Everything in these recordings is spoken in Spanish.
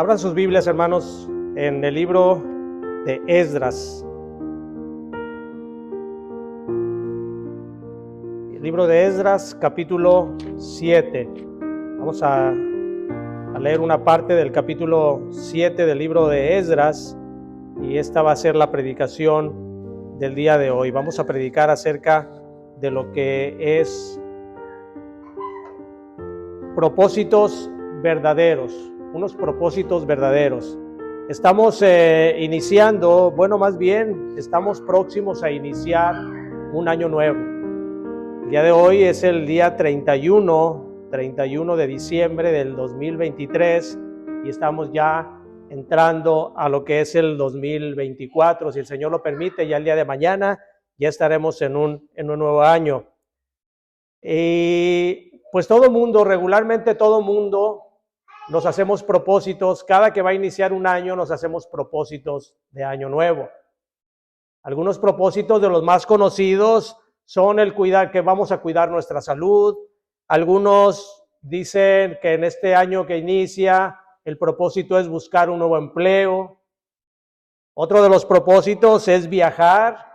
Abran sus Biblias, hermanos, en el libro de Esdras. El libro de Esdras, capítulo 7. Vamos a leer una parte del capítulo 7 del libro de Esdras, y esta va a ser la predicación del día de hoy. Vamos a predicar acerca de lo que es propósitos verdaderos, unos propósitos verdaderos. Estamos iniciando, más bien, estamos próximos a iniciar un año nuevo. El día de hoy es el día 31 de diciembre del 2023 y estamos ya entrando a lo que es el 2024. Si el Señor lo permite, ya el día de mañana ya estaremos en un nuevo año. Y pues regularmente todo mundo nos hacemos propósitos. Cada que va a iniciar un año nos hacemos propósitos de año nuevo. Algunos propósitos de los más conocidos son que vamos a cuidar nuestra salud. Algunos dicen que en este año que inicia el propósito es buscar un nuevo empleo. Otro de los propósitos es viajar.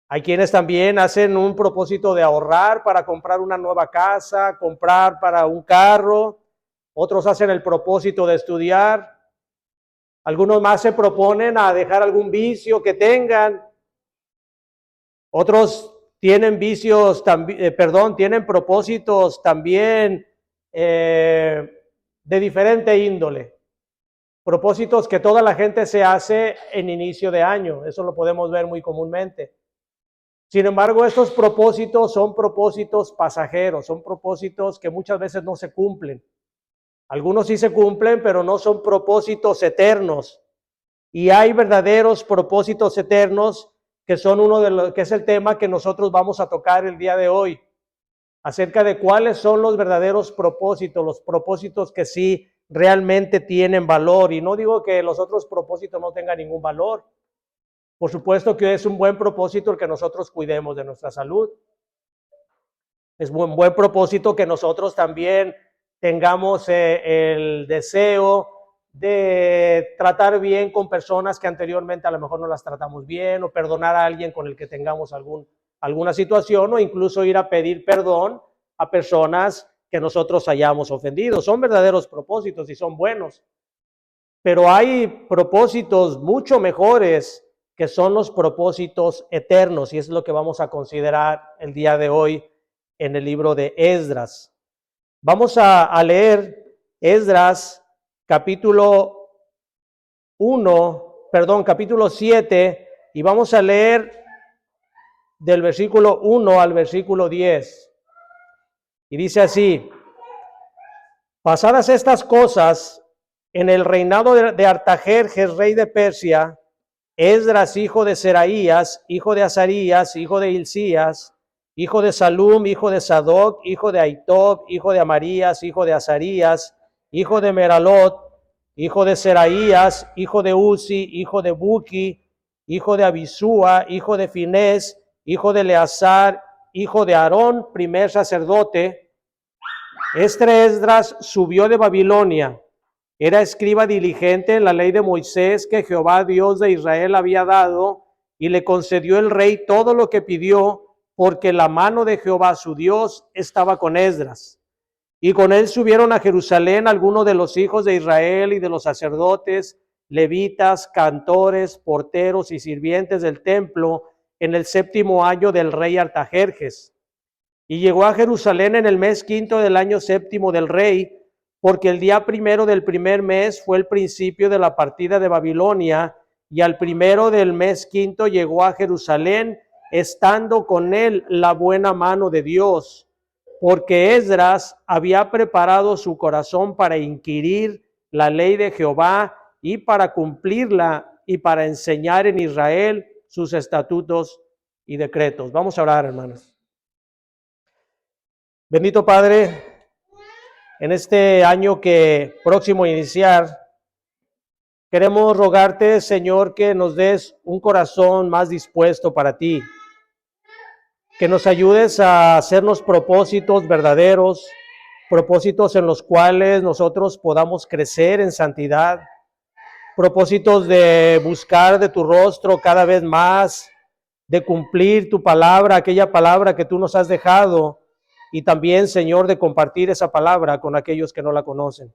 Hay quienes también hacen un propósito de ahorrar para comprar una nueva casa, comprar para un carro. Otros hacen el propósito de estudiar. Algunos más se proponen a dejar algún vicio que tengan. Otros tienen tienen propósitos también de diferente índole. Propósitos que toda la gente se hace en inicio de año. Eso lo podemos ver muy comúnmente. Sin embargo, estos propósitos son propósitos pasajeros, son propósitos que muchas veces no se cumplen. Algunos sí se cumplen, pero no son propósitos eternos. Y hay verdaderos propósitos eternos que son que es el tema que nosotros vamos a tocar el día de hoy, acerca de cuáles son los verdaderos propósitos, los propósitos que sí realmente tienen valor. Y no digo que los otros propósitos no tengan ningún valor. Por supuesto que es un buen propósito el que nosotros cuidemos de nuestra salud. Es un buen propósito que nosotros también tengamos el deseo de tratar bien con personas que anteriormente a lo mejor no las tratamos bien, o perdonar a alguien con el que tengamos alguna situación, o incluso ir a pedir perdón a personas que nosotros hayamos ofendido. Son verdaderos propósitos y son buenos. Pero hay propósitos mucho mejores que son los propósitos eternos, y es lo que vamos a considerar el día de hoy en el libro de Esdras. Vamos a leer Esdras capítulo 7, y vamos a leer del versículo 1 al versículo 10. Y dice así: pasadas estas cosas, en el reinado de Artajerjes, rey de Persia, Esdras, hijo de Seraías, hijo de Azarías, hijo de Hilcías, hijo de Salum, hijo de Sadoc, hijo de Ahitob, hijo de Amarías, hijo de Azarías, hijo de Meralot, hijo de Seraías, hijo de Uzi, hijo de Buki, hijo de Abisúa, hijo de Finés, hijo de Eleazar, hijo de Aarón, primer sacerdote. Este Esdras subió de Babilonia. Era escriba diligente en la ley de Moisés que Jehová, Dios de Israel, había dado, y le concedió el rey todo lo que pidió, porque la mano de Jehová su Dios estaba con Esdras. Y con él subieron a Jerusalén algunos de los hijos de Israel y de los sacerdotes, levitas, cantores, porteros y sirvientes del templo, en el 7º año del rey Artajerjes. Y llegó a Jerusalén en el mes 5 del año 7 del rey, porque el día 1 del primer mes fue el principio de la partida de Babilonia, y al 1 del mes 5 llegó a Jerusalén, estando con él la buena mano de Dios, porque Esdras había preparado su corazón para inquirir la ley de Jehová y para cumplirla, y para enseñar en Israel sus estatutos y decretos. Vamos a orar, hermanos. Bendito Padre, en este año que próximo a iniciar, queremos rogarte, Señor, que nos des un corazón más dispuesto para ti, que nos ayudes a hacernos propósitos verdaderos, propósitos en los cuales nosotros podamos crecer en santidad, propósitos de buscar de tu rostro cada vez más, de cumplir tu palabra, aquella palabra que tú nos has dejado, y también, Señor, de compartir esa palabra con aquellos que no la conocen.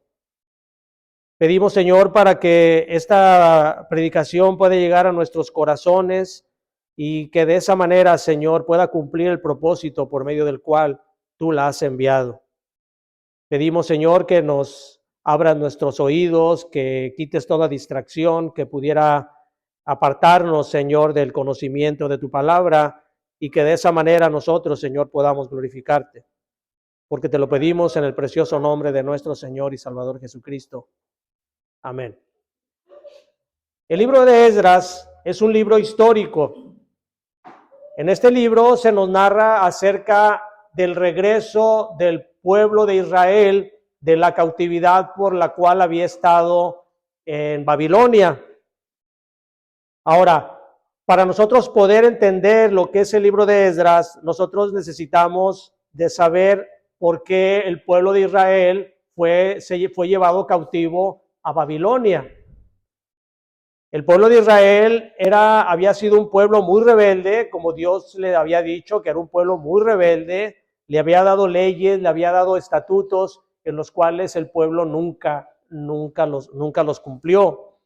Pedimos, Señor, para que esta predicación pueda llegar a nuestros corazones y que de esa manera, Señor, pueda cumplir el propósito por medio del cual tú la has enviado. Pedimos, Señor, que nos abras nuestros oídos, que quites toda distracción que pudiera apartarnos, Señor, del conocimiento de tu palabra, y que de esa manera nosotros, Señor, podamos glorificarte. Porque te lo pedimos en el precioso nombre de nuestro Señor y Salvador Jesucristo. Amén. El libro de Esdras es un libro histórico. En este libro se nos narra acerca del regreso del pueblo de Israel de la cautividad por la cual había estado en Babilonia. Ahora, para nosotros poder entender lo que es el libro de Esdras, nosotros necesitamos de saber por qué el pueblo de Israel fue llevado cautivo a Babilonia. El pueblo de Israel había sido un pueblo muy rebelde, como Dios le había dicho, que era un pueblo muy rebelde, le había dado leyes, le había dado estatutos en los cuales el pueblo nunca los cumplió.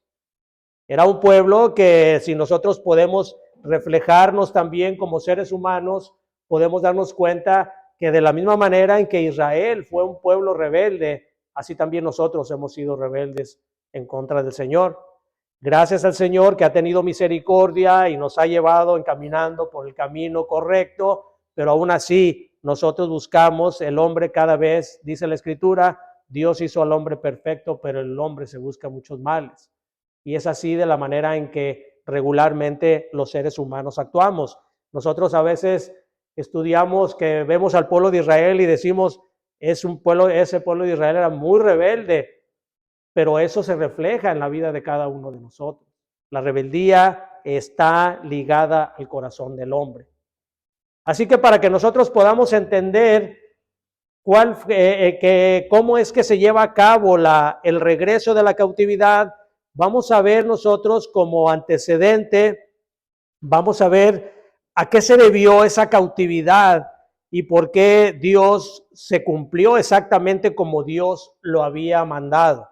Era un pueblo que, si nosotros podemos reflejarnos también como seres humanos, podemos darnos cuenta que de la misma manera en que Israel fue un pueblo rebelde, así también nosotros hemos sido rebeldes en contra del Señor. Gracias al Señor que ha tenido misericordia y nos ha llevado encaminando por el camino correcto, pero aún así nosotros buscamos el hombre cada vez, dice la Escritura, Dios hizo al hombre perfecto, pero el hombre se busca muchos males. Y es así de la manera en que regularmente los seres humanos actuamos. Nosotros a veces estudiamos que vemos al pueblo de Israel y decimos, ese pueblo de Israel era muy rebelde, pero eso se refleja en la vida de cada uno de nosotros. La rebeldía está ligada al corazón del hombre. Así que para que nosotros podamos entender cómo es que se lleva a cabo el regreso de la cautividad, vamos a ver nosotros como antecedente, vamos a ver a qué se debió esa cautividad y por qué Dios se cumplió exactamente como Dios lo había mandado.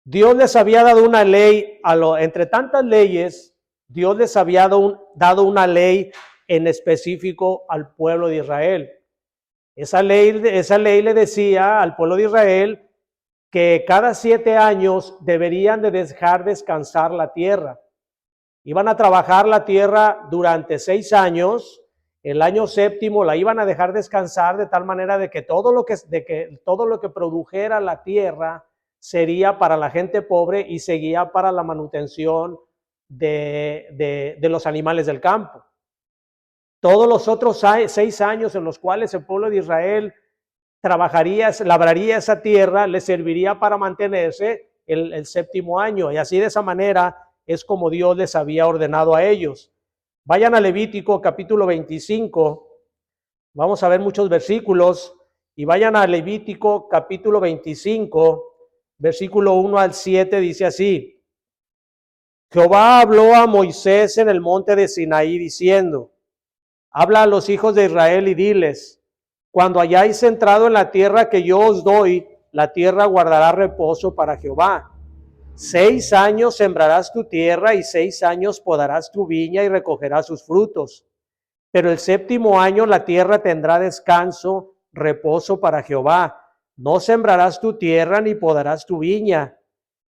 Dios les había dado una ley, entre tantas leyes, Dios les había dado una ley en específico al pueblo de Israel. Esa ley le decía al pueblo de Israel que cada 7 años deberían de dejar descansar la tierra. Iban a trabajar la tierra durante 6 años. El año 7º la iban a dejar descansar de tal manera de que todo lo que produjera la tierra sería para la gente pobre y seguía para la manutención de los animales del campo. Todos los otros 6 años en los cuales el pueblo de Israel labraría esa tierra, le serviría para mantenerse el 7º año. Y así de esa manera es como Dios les había ordenado a ellos. Vayan a Levítico capítulo 25, vamos a ver muchos versículos, y vayan a Levítico capítulo 25, versículo 1 al 7, dice así: Jehová habló a Moisés en el monte de Sinaí diciendo, habla a los hijos de Israel y diles, cuando hayáis entrado en la tierra que yo os doy, la tierra guardará reposo para Jehová. 6 años sembrarás tu tierra y 6 años podarás tu viña y recogerás sus frutos. Pero el 7º año la tierra tendrá descanso, reposo para Jehová. No sembrarás tu tierra ni podarás tu viña.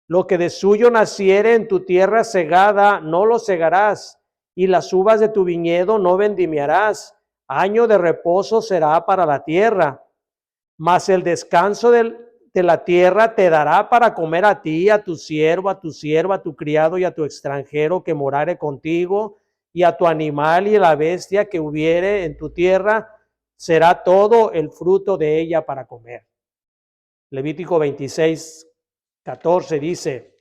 Lo que de suyo naciere en tu tierra segada, no lo segarás, y las uvas de tu viñedo no vendimiarás. Año de reposo será para la tierra. Mas el descanso de la tierra te dará para comer a ti, a tu siervo, a tu sierva, a tu criado y a tu extranjero que morare contigo, y a tu animal y a la bestia que hubiere en tu tierra, será todo el fruto de ella para comer. Levítico 26, 14 dice,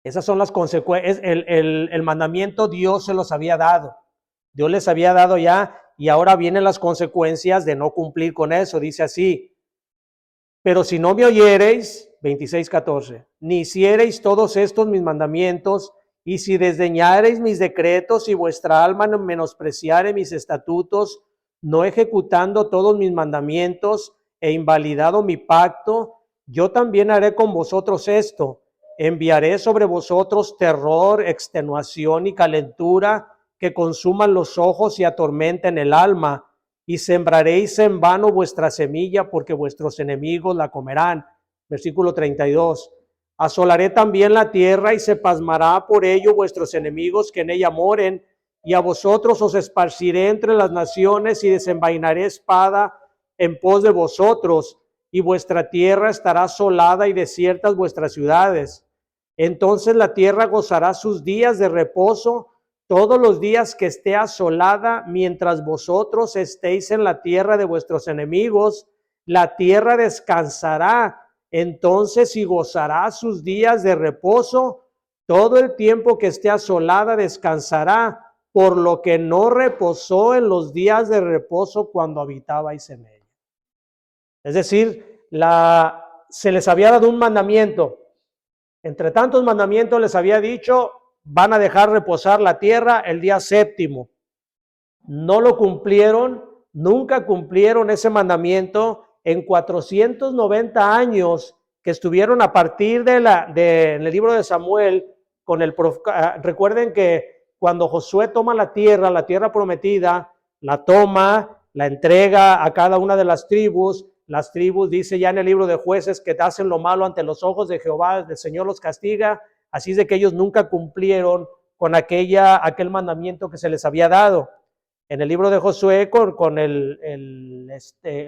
esas son las consecuencias, el mandamiento Dios se los había dado. Dios les había dado ya, y ahora vienen las consecuencias de no cumplir con eso. Dice así: pero si no me oyereis, 26:14, ni hiciereis todos estos mis mandamientos, y si desdeñareis mis decretos y vuestra alma menospreciare mis estatutos, no ejecutando todos mis mandamientos e invalidado mi pacto, yo también haré con vosotros esto: enviaré sobre vosotros terror, extenuación y calentura que consuman los ojos y atormenten el alma, y sembraréis en vano vuestra semilla, porque vuestros enemigos la comerán. Versículo 32. Asolaré también la tierra y se pasmará por ello vuestros enemigos que en ella moren, y a vosotros os esparciré entre las naciones y desenvainaré espada en pos de vosotros, y vuestra tierra estará asolada y desiertas vuestras ciudades. Entonces la tierra gozará sus días de reposo todos los días que esté asolada, mientras vosotros estéis en la tierra de vuestros enemigos. La tierra descansará entonces y gozará sus días de reposo. Todo el tiempo que esté asolada descansará, por lo que no reposó en los días de reposo cuando habitabais en ella. Es decir, se les había dado un mandamiento. Entre tantos mandamientos les había dicho: van a dejar reposar la tierra el día séptimo. No lo cumplieron, nunca cumplieron ese mandamiento. En 490 años que estuvieron a partir en el libro de Samuel, recuerden que cuando Josué toma la tierra prometida, la toma, la entrega a cada una de las tribus. Las tribus, dice ya en el libro de Jueces, que hacen lo malo ante los ojos de Jehová, el Señor los castiga. Así es de que ellos nunca cumplieron con aquel mandamiento que se les había dado. En el libro de Josué, con el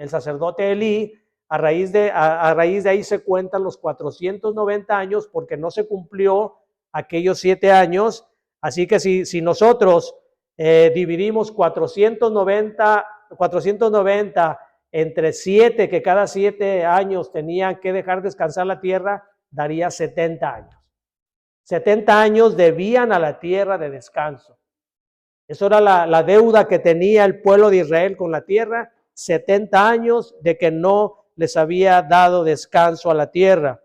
sacerdote Elí, a raíz de ahí se cuentan los 490 años, porque no se cumplió aquellos 7 años. Así que si nosotros dividimos 490 entre 7, que cada 7 años tenían que dejar descansar la tierra, daría 70 años. 70 años debían a la tierra de descanso. Eso era la deuda que tenía el pueblo de Israel con la tierra, 70 años de que no les había dado descanso a la tierra.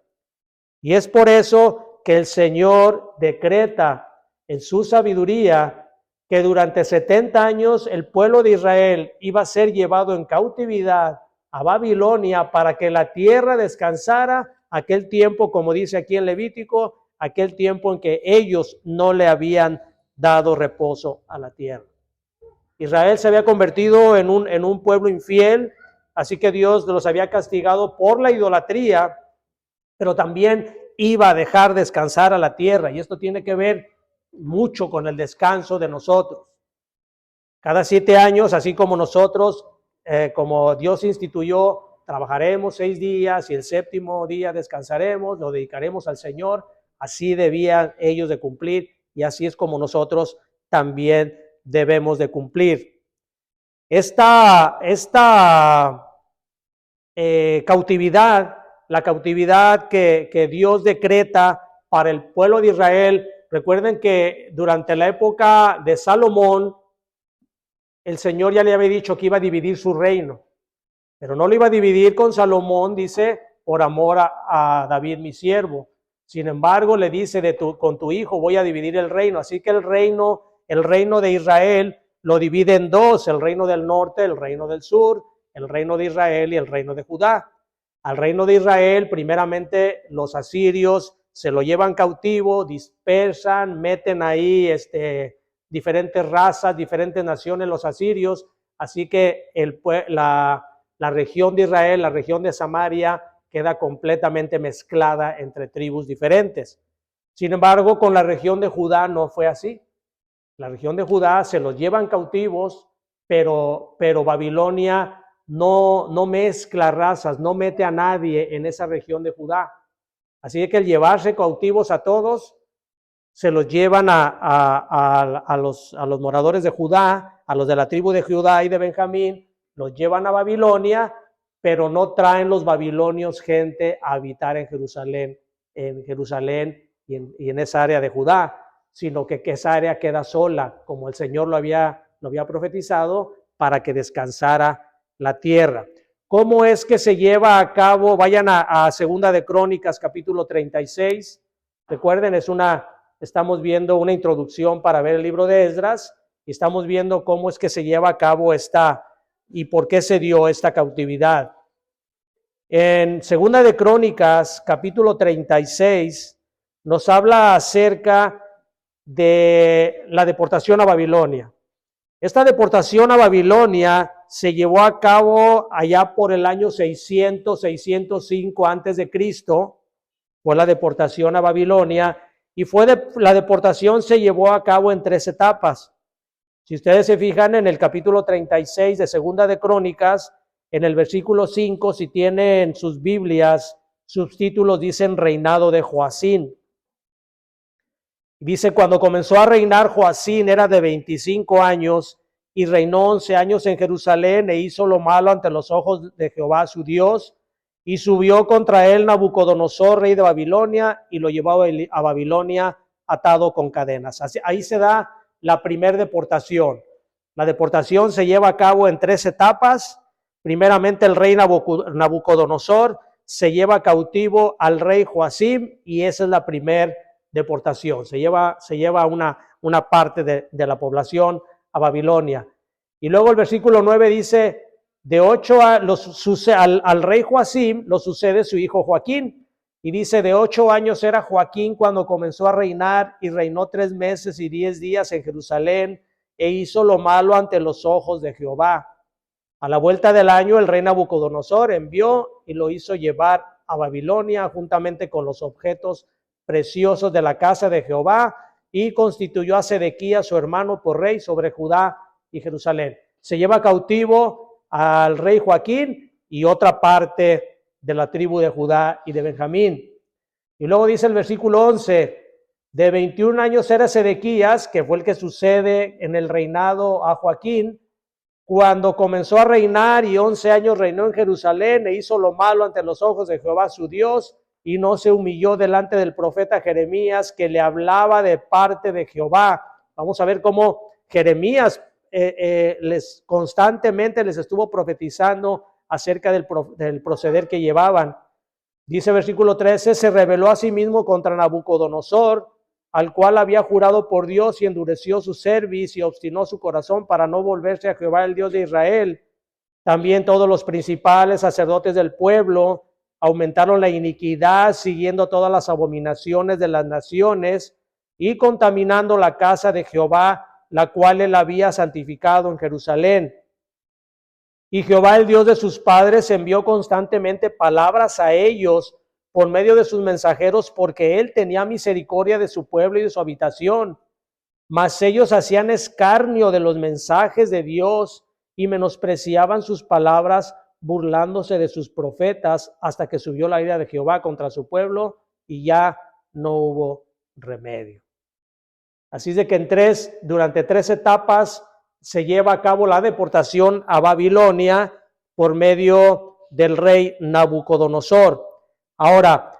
Y es por eso que el Señor decreta en su sabiduría que durante 70 años el pueblo de Israel iba a ser llevado en cautividad a Babilonia para que la tierra descansara aquel tiempo, como dice aquí en Levítico, aquel tiempo en que ellos no le habían dado reposo a la tierra. Israel se había convertido en un pueblo infiel, así que Dios los había castigado por la idolatría, pero también iba a dejar descansar a la tierra, y esto tiene que ver mucho con el descanso de nosotros. Cada 7 años, así como nosotros, como Dios instituyó, trabajaremos 6 días y el séptimo día descansaremos, lo dedicaremos al Señor. Así debían ellos de cumplir, y así es como nosotros también debemos de cumplir. Esta cautividad, la cautividad que Dios decreta para el pueblo de Israel. Recuerden que durante la época de Salomón, el Señor ya le había dicho que iba a dividir su reino, pero no lo iba a dividir con Salomón, dice, por amor a David mi siervo. Sin embargo, le dice, con tu hijo voy a dividir el reino. Así que el reino de Israel lo divide en dos: el reino del norte, el reino del sur, el reino de Israel y el reino de Judá. Al reino de Israel, primeramente, los asirios se lo llevan cautivo, dispersan, meten ahí diferentes razas, diferentes naciones, los asirios. Así que la región de Israel, la región de Samaria, queda completamente mezclada entre tribus diferentes. Sin embargo, con la región de Judá no fue así. La región de Judá se los llevan cautivos, pero Babilonia no mezcla razas, no mete a nadie en esa región de Judá. Así que el llevarse cautivos a todos, se los llevan a los moradores de Judá, a los de la tribu de Judá y de Benjamín, los llevan a Babilonia, pero no traen los babilonios gente a habitar en Jerusalén y en esa área de Judá, sino que esa área queda sola, como el Señor lo había profetizado, para que descansara la tierra. ¿Cómo es que se lleva a cabo? Vayan a Segunda de Crónicas, capítulo 36. Recuerden, estamos viendo una introducción para ver el libro de Esdras y estamos viendo cómo es que se lleva a cabo y por qué se dio esta cautividad. En Segunda de Crónicas, capítulo 36, nos habla acerca de la deportación a Babilonia. Esta deportación a Babilonia se llevó a cabo allá por el año 605 antes de Cristo. Fue la deportación a Babilonia y la deportación se llevó a cabo en 3 etapas. Si ustedes se fijan en el capítulo 36 de Segunda de Crónicas, en el versículo 5, si tienen sus Biblias, sus títulos dicen reinado de Joacín. Dice, cuando comenzó a reinar Joacín era de 25 años y reinó 11 años en Jerusalén e hizo lo malo ante los ojos de Jehová su Dios, y subió contra él Nabucodonosor, rey de Babilonia, y lo llevó a Babilonia atado con cadenas. Ahí se da la primera deportación. La deportación se lleva a cabo en 3 etapas. Primeramente el rey Nabucodonosor se lleva cautivo al rey Joacim y esa es la primera deportación. Se lleva una parte de la población a Babilonia. Y luego el versículo 9 dice, al rey Joacim lo sucede su hijo Joaquín. Y dice, de 8 años era Joaquín cuando comenzó a reinar y reinó 3 meses y 10 días en Jerusalén e hizo lo malo ante los ojos de Jehová. A la vuelta del año, el rey Nabucodonosor envió y lo hizo llevar a Babilonia juntamente con los objetos preciosos de la casa de Jehová y constituyó a Sedequías, su hermano, por rey sobre Judá y Jerusalén. Se lleva cautivo al rey Joaquín y otra parte de la tribu de Judá y de Benjamín. Y luego dice el versículo 11, de 21 años era Sedequías, que fue el que sucede en el reinado a Joaquín, cuando comenzó a reinar y 11 años reinó en Jerusalén e hizo lo malo ante los ojos de Jehová su Dios y no se humilló delante del profeta Jeremías que le hablaba de parte de Jehová. Vamos a ver cómo Jeremías constantemente les estuvo profetizando acerca del proceder que llevaban. Dice versículo 13, se rebeló a sí mismo contra Nabucodonosor, al cual había jurado por Dios y endureció su cerviz y obstinó su corazón para no volverse a Jehová el Dios de Israel. También todos los principales sacerdotes del pueblo aumentaron la iniquidad siguiendo todas las abominaciones de las naciones y contaminando la casa de Jehová, la cual él había santificado en Jerusalén. Y Jehová, el Dios de sus padres, envió constantemente palabras a ellos por medio de sus mensajeros, porque él tenía misericordia de su pueblo y de su habitación. Mas ellos hacían escarnio de los mensajes de Dios y menospreciaban sus palabras, burlándose de sus profetas, hasta que subió la ira de Jehová contra su pueblo y ya no hubo remedio. Así es de que durante 3 etapas se lleva a cabo la deportación a Babilonia por medio del rey Nabucodonosor. Ahora,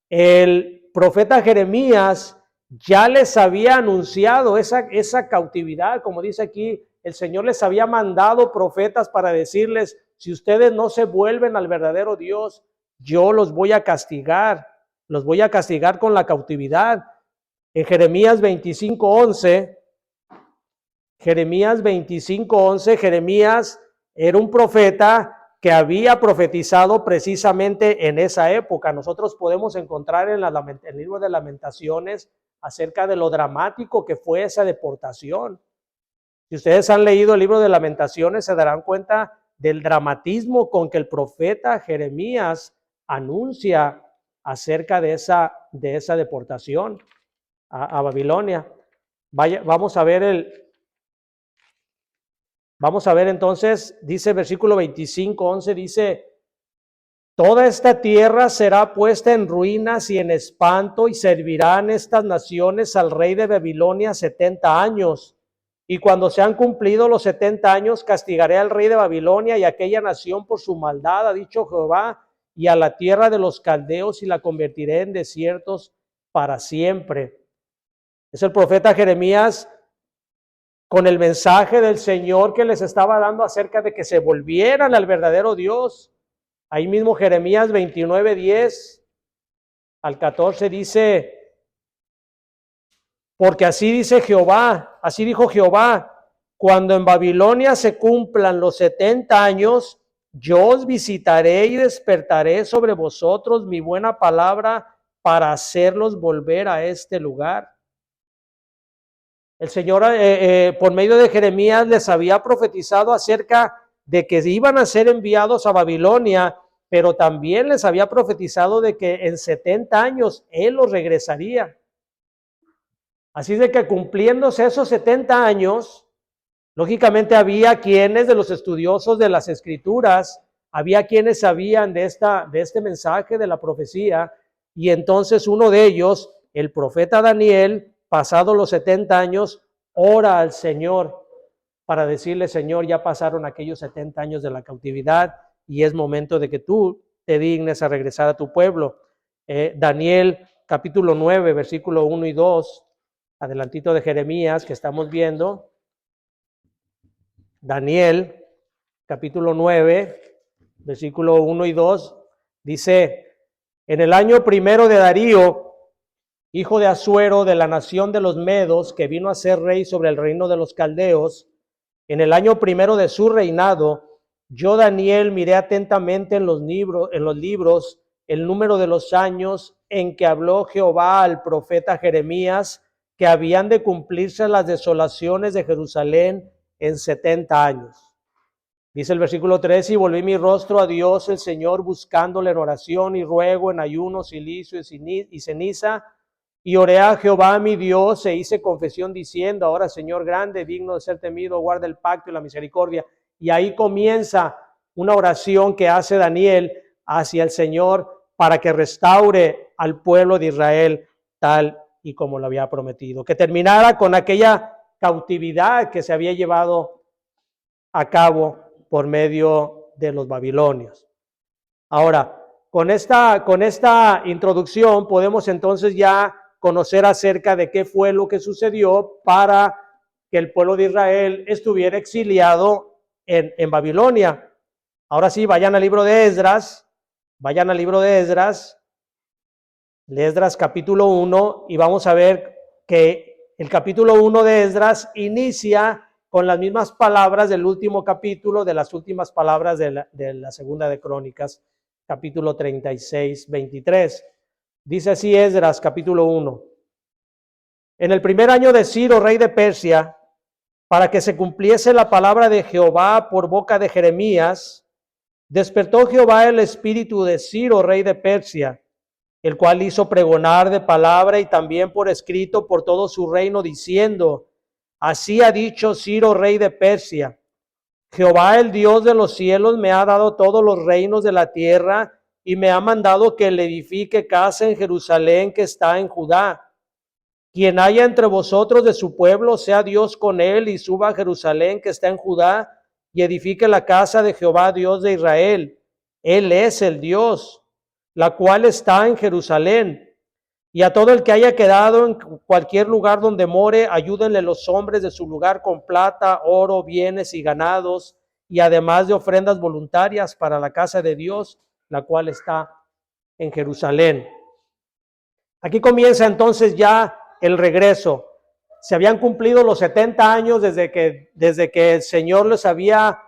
el profeta Jeremías ya les había anunciado esa cautividad, como dice aquí, el Señor les había mandado profetas para decirles, si ustedes no se vuelven al verdadero Dios, yo los voy a castigar con la cautividad. En Jeremías 25:11, Jeremías era un profeta que había profetizado precisamente en esa época. Nosotros podemos encontrar en el libro de Lamentaciones acerca de lo dramático que fue esa deportación. Si ustedes han leído el libro de Lamentaciones, se darán cuenta del dramatismo con que el profeta Jeremías anuncia acerca de esa deportación a Babilonia. Vamos a ver entonces, dice versículo 25:11, dice, toda esta tierra será puesta en ruinas y en espanto, y servirán estas naciones al rey de Babilonia 70 años. Y cuando se han cumplido los 70 años, castigaré al rey de Babilonia y a aquella nación por su maldad, ha dicho Jehová, y a la tierra de los caldeos, y la convertiré en desiertos para siempre. Es el profeta Jeremías con el mensaje del Señor que les estaba dando acerca de que se volvieran al verdadero Dios. Ahí mismo Jeremías 29:10 al 14 dice: porque así dice Jehová, así dijo Jehová, cuando en Babilonia se cumplan los 70 años, yo os visitaré y despertaré sobre vosotros mi buena palabra para hacerlos volver a este lugar. El Señor, por medio de Jeremías, les había profetizado acerca de que iban a ser enviados a Babilonia, pero también les había profetizado de que en 70 años Él los regresaría. Así de que cumpliéndose esos 70 años, lógicamente había quienes de los estudiosos de las Escrituras, había quienes sabían de este mensaje de la profecía, y entonces uno de ellos, el profeta Daniel, pasados los 70 años, ora al Señor para decirle: Señor, ya pasaron aquellos 70 años de la cautividad y es momento de que tú te dignes a regresar a tu pueblo. Daniel capítulo 9, versículo 1 y 2, adelantito de Jeremías que estamos viendo. Daniel capítulo 9, versículo 1 y 2, dice: en el año primero de Darío, hijo de Asuero, de la nación de los Medos, que vino a ser rey sobre el reino de los caldeos, en el año primero de su reinado, yo, Daniel, miré atentamente en los libros el número de los años en que habló Jehová al profeta Jeremías, que habían de cumplirse las desolaciones de Jerusalén en 70 años. Dice el versículo 3: y volví mi rostro a Dios el Señor, buscándole en oración y ruego, en ayuno, cilicio y ceniza, y oré a Jehová mi Dios e hice confesión diciendo: ahora, Señor grande, digno de ser temido, guarda el pacto y la misericordia. Y ahí comienza una oración que hace Daniel hacia el Señor para que restaure al pueblo de Israel tal y como lo había prometido, que terminara con aquella cautividad que se había llevado a cabo por medio de los babilonios. Ahora, con esta introducción podemos entonces ya conocer acerca de qué fue lo que sucedió para que el pueblo de Israel estuviera exiliado en Babilonia. Ahora sí, vayan al libro de Esdras, Esdras capítulo 1, y vamos a ver que el capítulo 1 de Esdras inicia con las mismas palabras del último capítulo, de las últimas palabras de la segunda de Crónicas, capítulo 36, 23. Dice así Esdras, capítulo 1. En el primer año de Ciro, rey de Persia, para que se cumpliese la palabra de Jehová por boca de Jeremías, despertó Jehová el espíritu de Ciro, rey de Persia, el cual hizo pregonar de palabra y también por escrito por todo su reino, diciendo: así ha dicho Ciro, rey de Persia: Jehová, el Dios de los cielos, me ha dado todos los reinos de la tierra y me ha mandado que le edifique casa en Jerusalén que está en Judá. Quien haya entre vosotros de su pueblo, sea Dios con él y suba a Jerusalén que está en Judá y edifique la casa de Jehová, Dios de Israel. Él es el Dios, la cual está en Jerusalén. Y a todo el que haya quedado en cualquier lugar donde more, ayúdenle los hombres de su lugar con plata, oro, bienes y ganados, y además de ofrendas voluntarias para la casa de Dios, la cual está en Jerusalén. Aquí comienza entonces ya el regreso. Se habían cumplido los 70 años desde que el Señor les había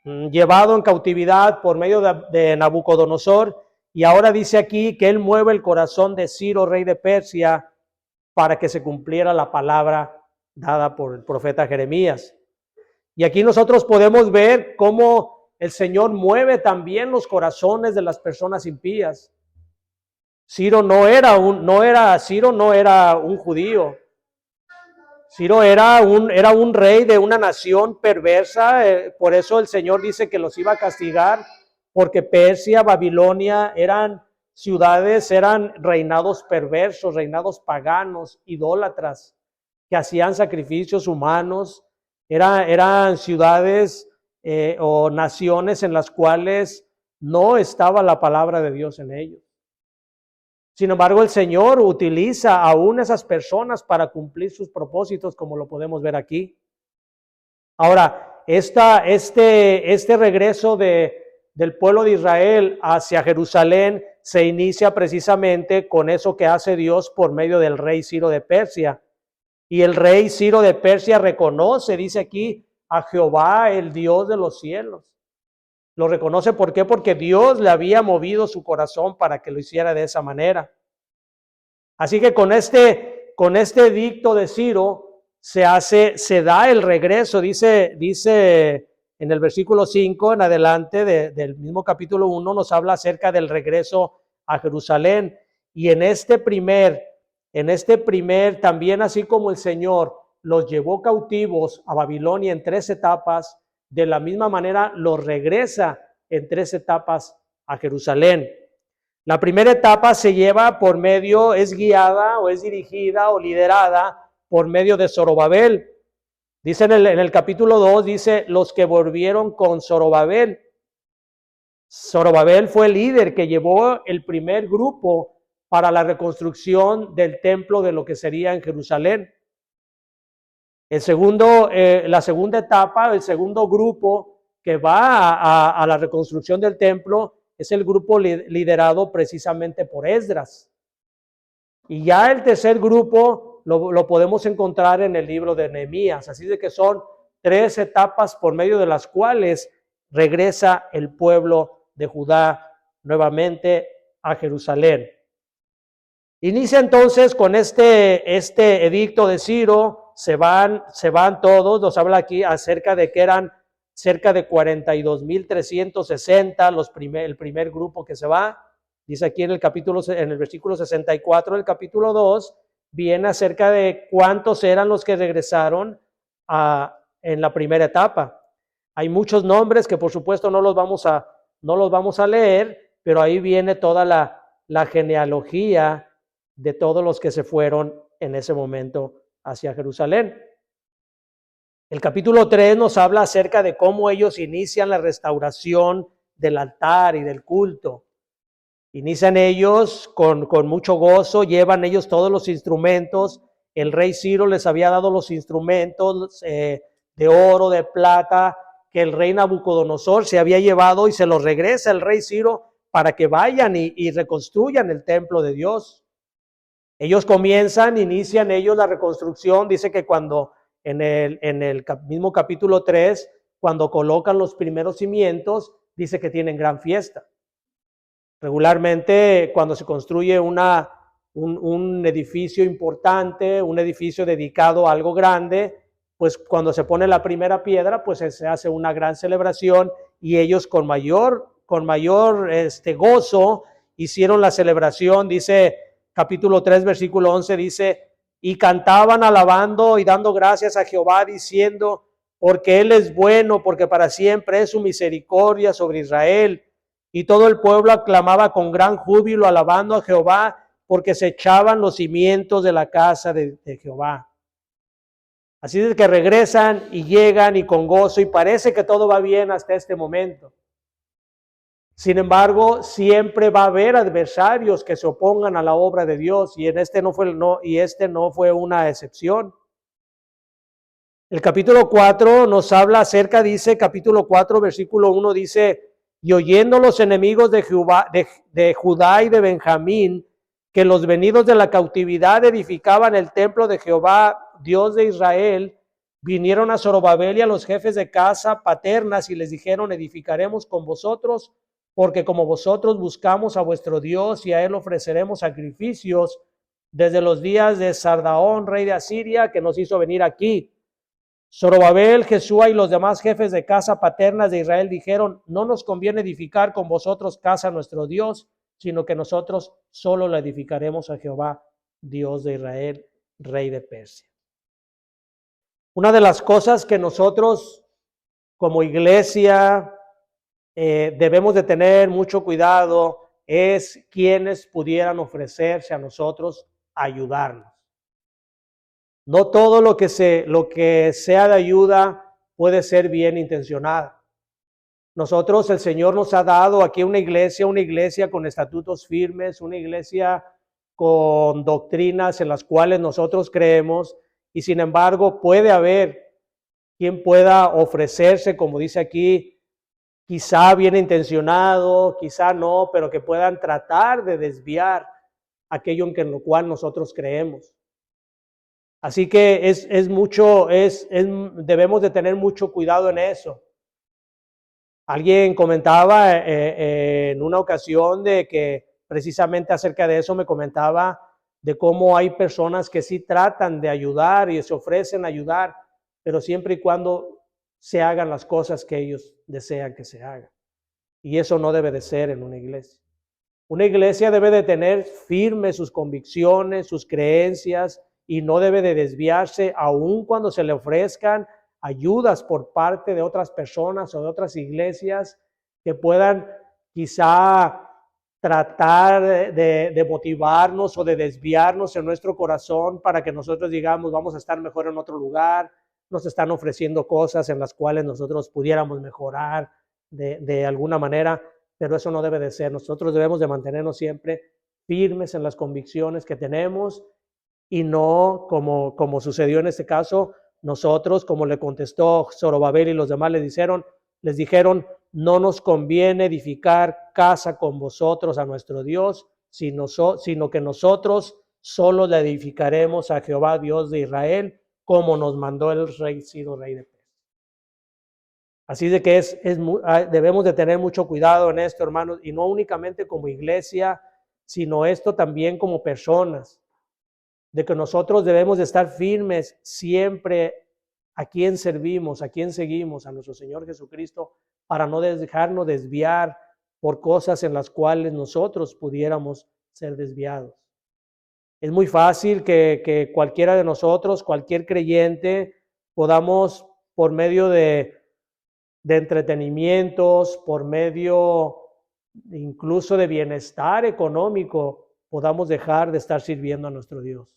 llevado en cautividad por medio de Nabucodonosor. Y ahora dice aquí que él mueve el corazón de Ciro, rey de Persia, para que se cumpliera la palabra dada por el profeta Jeremías. Y aquí nosotros podemos ver cómo el Señor mueve también los corazones de las personas impías. Ciro no era un judío. Ciro era un rey de una nación perversa, por eso el Señor dice que los iba a castigar, porque Persia, Babilonia eran ciudades, eran reinados perversos, reinados paganos, idólatras, que hacían sacrificios humanos, eran ciudades o naciones en las cuales no estaba la palabra de Dios en ellos. Sin embargo, el Señor utiliza aún esas personas para cumplir sus propósitos, como lo podemos ver aquí. Ahora, este regreso del pueblo de Israel hacia Jerusalén se inicia precisamente con eso que hace Dios por medio del rey Ciro de Persia. Y el rey Ciro de Persia reconoce, dice aquí, a Jehová, el Dios de los cielos. Lo reconoce, ¿por qué? Porque Dios le había movido su corazón para que lo hiciera de esa manera. Así que con este edicto de Ciro se da el regreso, dice en el versículo 5 en adelante del mismo capítulo 1, nos habla acerca del regreso a Jerusalén. Y en este primer, también así como el Señor los llevó cautivos a Babilonia en 3 etapas, de la misma manera los regresa en 3 etapas a Jerusalén. La primera etapa se lleva por medio, es guiada o es dirigida o liderada por medio de Zorobabel. Dice en el capítulo 2, dice, los que volvieron con Zorobabel. Zorobabel fue el líder que llevó el primer grupo para la reconstrucción del templo de lo que sería en Jerusalén. La segunda etapa, el segundo grupo que va a la reconstrucción del templo es el grupo liderado precisamente por Esdras. Y ya el tercer grupo lo podemos encontrar en el libro de Nehemías. Así de que son 3 etapas por medio de las cuales regresa el pueblo de Judá nuevamente a Jerusalén. Inicia entonces con este edicto de Ciro, se van todos, nos habla aquí acerca de que eran cerca de 42,360 el primer grupo que se va. Dice aquí en el versículo 64 del capítulo 2, viene acerca de cuántos eran los que regresaron en la primera etapa. Hay muchos nombres que por supuesto no los vamos a leer, pero ahí viene toda la genealogía de todos los que se fueron en ese momento hacia Jerusalén. El capítulo 3 nos habla acerca de cómo ellos inician la restauración del altar y del culto. Inician ellos con mucho gozo, llevan ellos todos los instrumentos. El rey Ciro les había dado los instrumentos de oro, de plata, que el rey Nabucodonosor se había llevado y se los regresa el rey Ciro para que vayan y reconstruyan el templo de Dios. Ellos inician ellos la reconstrucción. Dice que cuando en el mismo capítulo 3, cuando colocan los primeros cimientos, dice que tienen gran fiesta. Regularmente cuando se construye un edificio importante, un edificio dedicado a algo grande, pues cuando se pone la primera piedra, pues se hace una gran celebración y ellos con mayor gozo hicieron la celebración. Dice capítulo 3, versículo 11, dice, y cantaban alabando y dando gracias a Jehová, diciendo, porque Él es bueno, porque para siempre es su misericordia sobre Israel. Y todo el pueblo aclamaba con gran júbilo, alabando a Jehová, porque se echaban los cimientos de la casa de Jehová. Así es que regresan y llegan y con gozo, y parece que todo va bien hasta este momento. Sin embargo, siempre va a haber adversarios que se opongan a la obra de Dios, y este no fue una excepción. El capítulo 4 nos habla acerca, dice, capítulo 4, versículo 1, dice, y oyendo los enemigos de Judá y de Benjamín, que los venidos de la cautividad edificaban el templo de Jehová, Dios de Israel, vinieron a Zorobabel y a los jefes de casa paternas y les dijeron, edificaremos con vosotros, porque como vosotros buscamos a vuestro Dios y a él ofreceremos sacrificios desde los días de Sardaón, rey de Asiria, que nos hizo venir aquí. Zorobabel, Jesúa y los demás jefes de casa paternas de Israel dijeron, no nos conviene edificar con vosotros casa a nuestro Dios, sino que nosotros solo la edificaremos a Jehová, Dios de Israel, rey de Persia. Una de las cosas que nosotros como iglesia debemos de tener mucho cuidado es quienes pudieran ofrecerse a nosotros a ayudarnos. No todo lo que sea de ayuda puede ser bien intencionado. Nosotros, el Señor nos ha dado aquí una iglesia con estatutos firmes, una iglesia con doctrinas en las cuales nosotros creemos, y sin embargo puede haber quien pueda ofrecerse, como dice aquí, quizá bien intencionado, quizá no, pero que puedan tratar de desviar aquello en lo cual nosotros creemos. Así que debemos de tener mucho cuidado en eso. Alguien comentaba en una ocasión de que precisamente acerca de eso me comentaba de cómo hay personas que sí tratan de ayudar y se ofrecen a ayudar, pero siempre y cuando se hagan las cosas que ellos desean que se hagan. Y eso no debe de ser en una iglesia. Una iglesia debe de tener firmes sus convicciones, sus creencias, y no debe de desviarse aun cuando se le ofrezcan ayudas por parte de otras personas o de otras iglesias que puedan quizá tratar de motivarnos o de desviarnos en nuestro corazón para que nosotros digamos vamos a estar mejor en otro lugar, nos están ofreciendo cosas en las cuales nosotros pudiéramos mejorar de alguna manera, pero eso no debe de ser. Nosotros debemos de mantenernos siempre firmes en las convicciones que tenemos y no como sucedió en este caso, nosotros, como le contestó Zorobabel y los demás les dijeron, no nos conviene edificar casa con vosotros a nuestro Dios, sino que nosotros solo le edificaremos a Jehová, Dios de Israel, como nos mandó el rey Ciro, rey de Persia. Así de que debemos de tener mucho cuidado en esto, hermanos, y no únicamente como iglesia, sino esto también como personas, de que nosotros debemos de estar firmes siempre a quien servimos, a quien seguimos, a nuestro Señor Jesucristo, para no dejarnos desviar por cosas en las cuales nosotros pudiéramos ser desviados. Es muy fácil que cualquiera de nosotros, cualquier creyente, podamos por medio de entretenimientos, por medio incluso de bienestar económico, podamos dejar de estar sirviendo a nuestro Dios.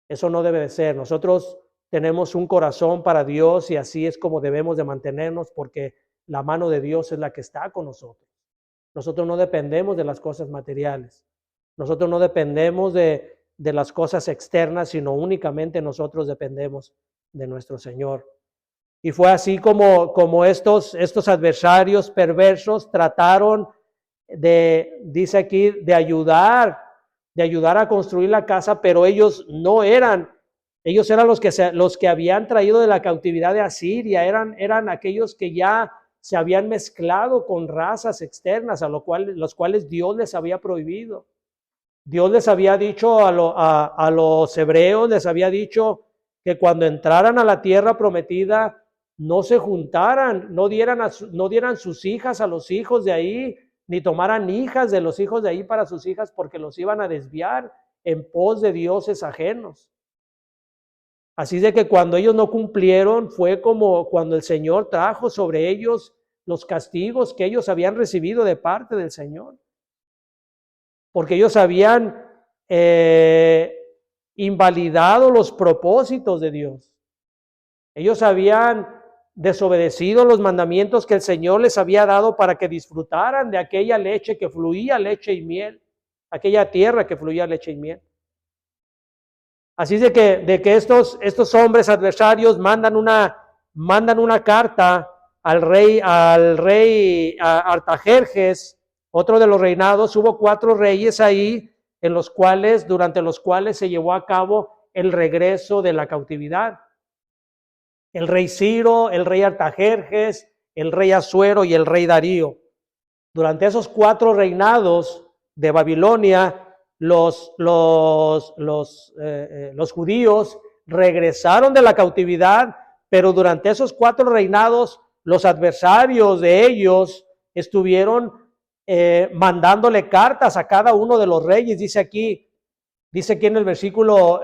Eso no debe de ser. Nosotros tenemos un corazón para Dios y así es como debemos de mantenernos porque la mano de Dios es la que está con nosotros. Nosotros no dependemos de las cosas materiales. Nosotros no dependemos de las cosas externas, sino únicamente nosotros dependemos de nuestro Señor. Y fue así como estos adversarios perversos trataron dice aquí, de ayudar a construir la casa, pero ellos eran los que habían traído de la cautividad de Asiria, eran aquellos que ya se habían mezclado con razas externas, los cuales Dios les había prohibido. Dios les había dicho a los hebreos, les había dicho que cuando entraran a la tierra prometida, no se juntaran, no dieran sus hijas a los hijos de ahí, ni tomaran hijas de los hijos de ahí para sus hijas, porque los iban a desviar en pos de dioses ajenos. Así de que cuando ellos no cumplieron, fue como cuando el Señor trajo sobre ellos los castigos que ellos habían recibido de parte del Señor. Porque ellos habían invalidado los propósitos de Dios. Ellos habían desobedecido los mandamientos que el Señor les había dado para que disfrutaran de aquella leche que fluía leche y miel, aquella tierra que fluía leche y miel. Así de que estos hombres adversarios mandan una carta al rey Artajerjes, otro de los reinados. Hubo 4 reyes ahí durante los cuales se llevó a cabo el regreso de la cautividad. El rey Ciro, el rey Artajerjes, el rey Asuero y el rey Darío. Durante esos 4 reinados de Babilonia, los judíos regresaron de la cautividad, pero durante esos 4 reinados, los adversarios de ellos estuvieron mandándole cartas a cada uno de los reyes. Dice aquí en el versículo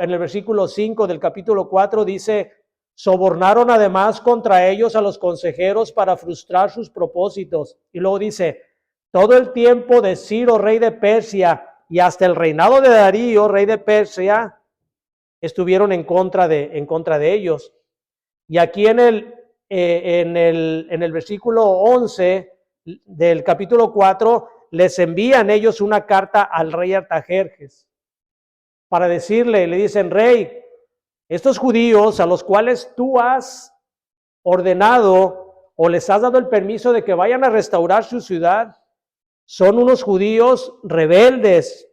5 del capítulo 4, dice: sobornaron además contra ellos a los consejeros para frustrar sus propósitos. Y luego dice: todo el tiempo de Ciro, rey de Persia, y hasta el reinado de Darío, rey de Persia, estuvieron en contra de ellos. Y aquí en el versículo 11 del capítulo 4, les envían ellos una carta al rey Artajerjes para decirle, le dicen: rey, estos judíos a los cuales tú has ordenado o les has dado el permiso de que vayan a restaurar su ciudad, son unos judíos rebeldes.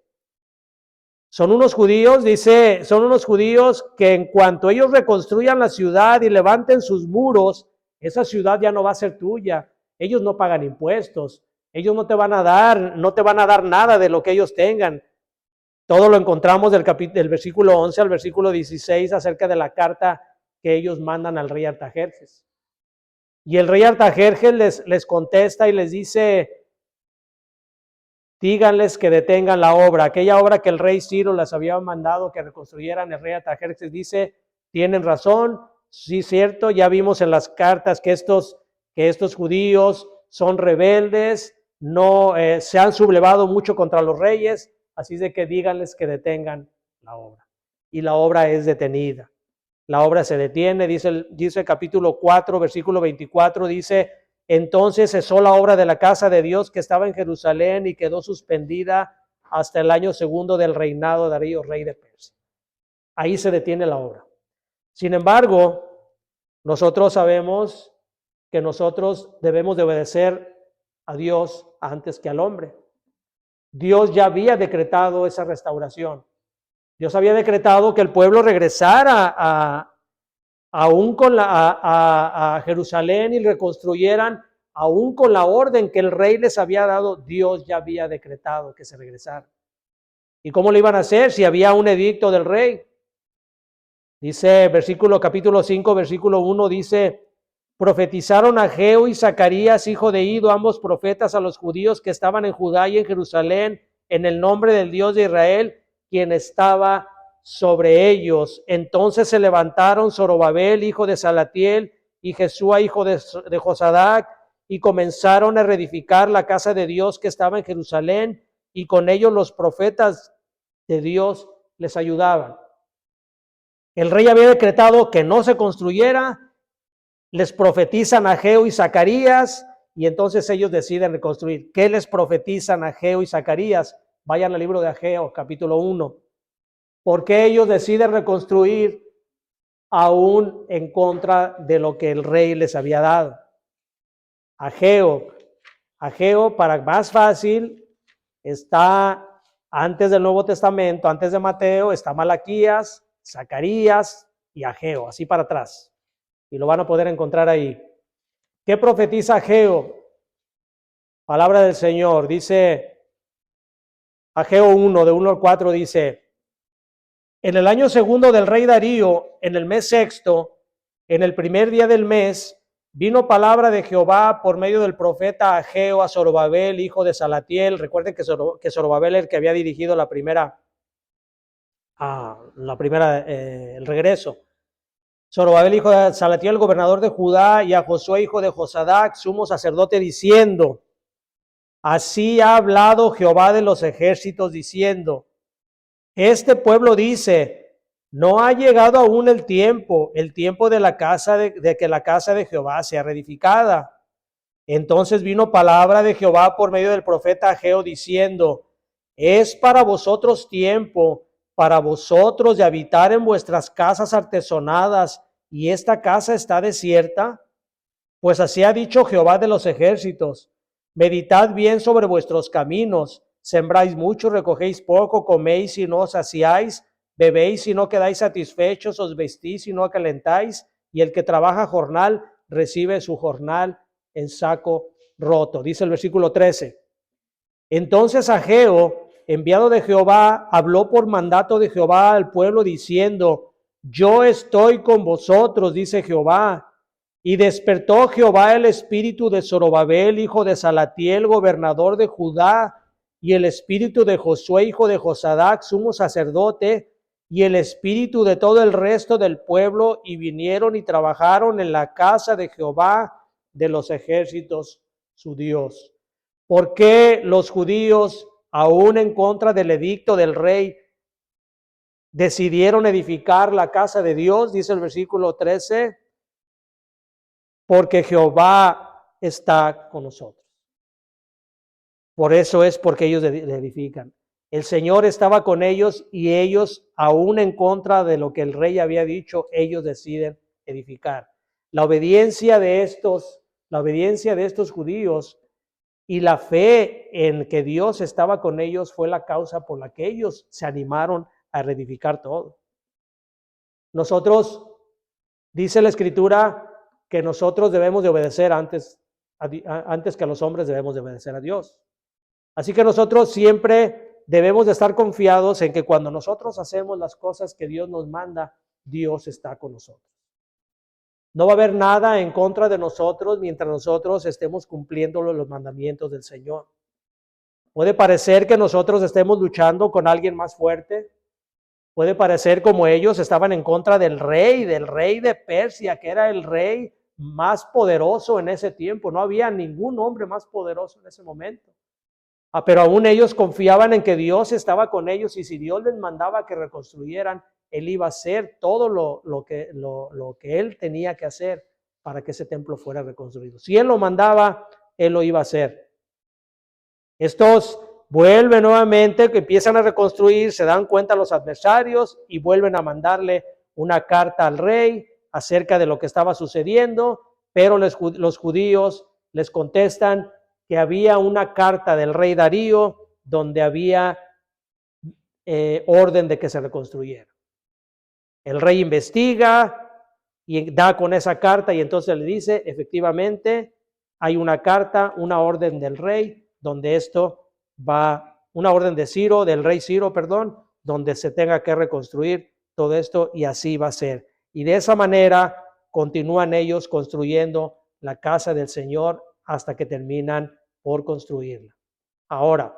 Son unos judíos, dice, son unos judíos que en cuanto ellos reconstruyan la ciudad y levanten sus muros, esa ciudad ya no va a ser tuya. Ellos no pagan impuestos. Ellos no te van a dar nada de lo que ellos tengan. Todo lo encontramos del versículo 11 al versículo 16 acerca de la carta que ellos mandan al rey Artajerjes. Y el rey Artajerjes les contesta y les dice, díganles que detengan la obra. Aquella obra que el rey Ciro les había mandado que reconstruyeran, el rey Artajerjes dice, tienen razón, sí, cierto, ya vimos en las cartas que estos judíos son rebeldes, no se han sublevado mucho contra los reyes, así de que díganles que detengan la obra. Y la obra es detenida. La obra se detiene, dice el capítulo 4, versículo 24, dice, entonces cesó la obra de la casa de Dios que estaba en Jerusalén y quedó suspendida hasta el año segundo del reinado de Darío, rey de Persia. Ahí se detiene la obra. Sin embargo, nosotros sabemos que nosotros debemos de obedecer a Dios antes que al hombre. Dios ya había decretado esa restauración. Dios había decretado que el pueblo regresara a Jerusalén y reconstruyeran, aún con la orden que el rey les había dado. Dios ya había decretado que se regresaran. ¿Y cómo lo iban a hacer si había un edicto del rey? Dice capítulo 5, versículo 1, dice, profetizaron Ageo y Zacarías, hijo de Ido, ambos profetas, a los judíos que estaban en Judá y en Jerusalén, en el nombre del Dios de Israel, quien estaba sobre ellos. Entonces se levantaron Zorobabel, hijo de Salatiel, y Jesúa, hijo de Josadac, y comenzaron a reedificar la casa de Dios que estaba en Jerusalén, y con ellos los profetas de Dios les ayudaban. El rey había decretado que no se construyera, les profetizan Ageo y Zacarías, y entonces ellos deciden reconstruir. ¿Qué les profetizan Ageo y Zacarías? Vayan al libro de Ageo, capítulo 1. ¿Por qué ellos deciden reconstruir aún en contra de lo que el rey les había dado? Ageo, para más fácil, está antes del Nuevo Testamento, antes de Mateo, está Malaquías, Zacarías y Ageo, así para atrás. Y lo van a poder encontrar ahí. ¿Qué profetiza Ageo? Palabra del Señor, dice Ageo 1, de 1 al 4, dice, en el año segundo del rey Darío, en el mes sexto, en el primer día del mes, vino palabra de Jehová por medio del profeta Ageo a Zorobabel, hijo de Salatiel. Recuerden que Zorobabel es el que había dirigido el regreso. Zorobabel, hijo de Salatiel, gobernador de Judá, y a Josué, hijo de Josadac, sumo sacerdote, diciendo, así ha hablado Jehová de los ejércitos, diciendo, este pueblo dice, no ha llegado aún el tiempo de la casa de que la casa de Jehová sea reedificada. Entonces vino palabra de Jehová por medio del profeta Ageo, diciendo, es para vosotros tiempo, para vosotros de habitar en vuestras casas artesonadas, y esta casa está desierta. Pues así ha dicho Jehová de los ejércitos, meditad bien sobre vuestros caminos, sembráis mucho, recogéis poco, coméis y no os saciáis, bebéis y no quedáis satisfechos, os vestís y no acalentáis, y el que trabaja jornal recibe su jornal en saco roto. Dice el versículo 13. Entonces Ageo, enviado de Jehová, habló por mandato de Jehová al pueblo diciendo, yo estoy con vosotros, dice Jehová. Y despertó Jehová el espíritu de Zorobabel, hijo de Salatiel, gobernador de Judá, y el espíritu de Josué, hijo de Josadac, sumo sacerdote, y el espíritu de todo el resto del pueblo, y vinieron y trabajaron en la casa de Jehová de los ejércitos, su Dios. ¿Por qué los judíos, aún en contra del edicto del rey, decidieron edificar la casa de Dios? Dice el versículo 13, porque Jehová está con nosotros. Por eso es porque ellos edifican. El Señor estaba con ellos y ellos, aún en contra de lo que el rey había dicho, ellos deciden edificar. La obediencia de estos judíos y la fe en que Dios estaba con ellos fue la causa por la que ellos se animaron a reedificar todo. Nosotros, dice la Escritura, que nosotros debemos de obedecer antes que a los hombres, debemos de obedecer a Dios. Así que nosotros siempre debemos de estar confiados en que cuando nosotros hacemos las cosas que Dios nos manda, Dios está con nosotros. No va a haber nada en contra de nosotros mientras nosotros estemos cumpliendo los mandamientos del Señor. Puede parecer que nosotros estemos luchando con alguien más fuerte. Puede parecer como ellos estaban en contra del rey de Persia, que era el rey más poderoso en ese tiempo. No había ningún hombre más poderoso en ese momento. Pero aún ellos confiaban en que Dios estaba con ellos y si Dios les mandaba que reconstruyeran, Él iba a hacer todo lo que Él tenía que hacer para que ese templo fuera reconstruido. Si Él lo mandaba, Él lo iba a hacer. Estos vuelven nuevamente, que empiezan a reconstruir, se dan cuenta los adversarios y vuelven a mandarle una carta al rey acerca de lo que estaba sucediendo, pero los judíos les contestan que había una carta del rey Darío donde había orden de que se reconstruyera. El rey investiga y da con esa carta y entonces le dice, efectivamente, hay una carta, una orden del rey, donde esto va, una orden de Ciro, del rey Ciro, perdón, donde se tenga que reconstruir todo esto y así va a ser. Y de esa manera continúan ellos construyendo la casa del Señor hasta que terminan por construirla. Ahora,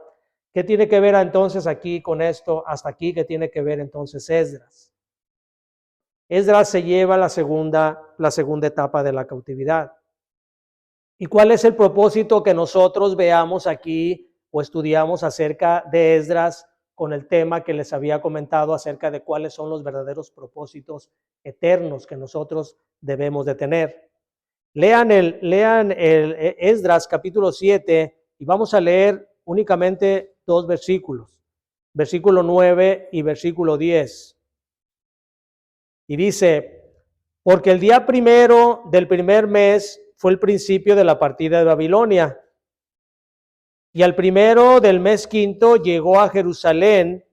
¿qué tiene que ver entonces aquí con esto? Hasta aquí, ¿qué tiene que ver entonces Esdras? Esdras se lleva la segunda etapa de la cautividad. ¿Y cuál es el propósito que nosotros veamos aquí o estudiamos acerca de Esdras con el tema que les había comentado acerca de cuáles son los verdaderos propósitos eternos que nosotros debemos de tener? Lean el Esdras capítulo 7 y vamos a leer únicamente 2 versículos, versículo 9 y versículo 10. Y dice, porque el día primero del primer mes fue el principio de la partida de Babilonia. Y al primero del mes quinto llegó a Jerusalén,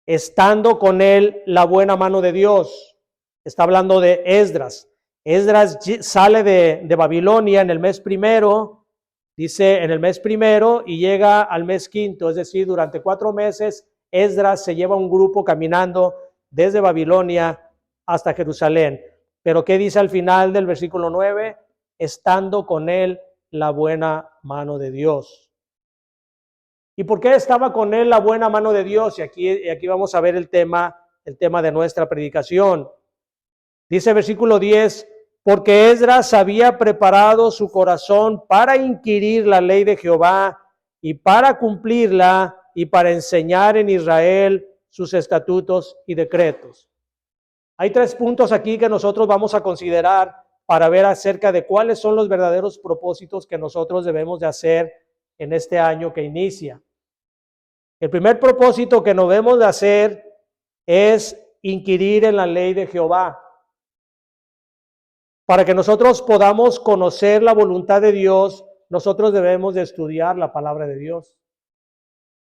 estando con él la buena mano de Dios. Está hablando de Esdras. Esdras sale de Babilonia en el mes primero, dice en el mes primero y llega al mes quinto, es decir, durante 4 meses Esdras se lleva un grupo caminando desde Babilonia hasta Jerusalén. Pero ¿qué dice al final del versículo 9? Estando con él la buena mano de Dios. ¿Y por qué estaba con él la buena mano de Dios? Y aquí vamos a ver el tema de nuestra predicación. Dice versículo 10, porque Esdras había preparado su corazón para inquirir la ley de Jehová y para cumplirla y para enseñar en Israel sus estatutos y decretos. Hay 3 puntos aquí que nosotros vamos a considerar para ver acerca de cuáles son los verdaderos propósitos que nosotros debemos de hacer en este año que inicia. El primer propósito que nos debemos de hacer es inquirir en la ley de Jehová. Para que nosotros podamos conocer la voluntad de Dios, nosotros debemos de estudiar la palabra de Dios.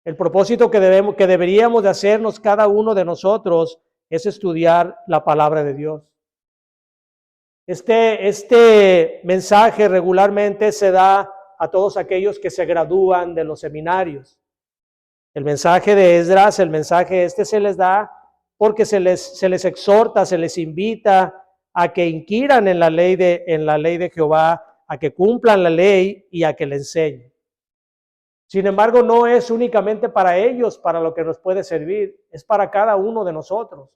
El propósito que deberíamos de hacernos cada uno de nosotros es estudiar la palabra de Dios. Este mensaje regularmente se da a todos aquellos que se gradúan de los seminarios. El mensaje de Esdras, el mensaje se les da porque se les exhorta, se les invita a que inquiran en la ley de Jehová, a que cumplan la ley y a que le enseñen. Sin embargo, no es únicamente para ellos para lo que nos puede servir, es para cada uno de nosotros.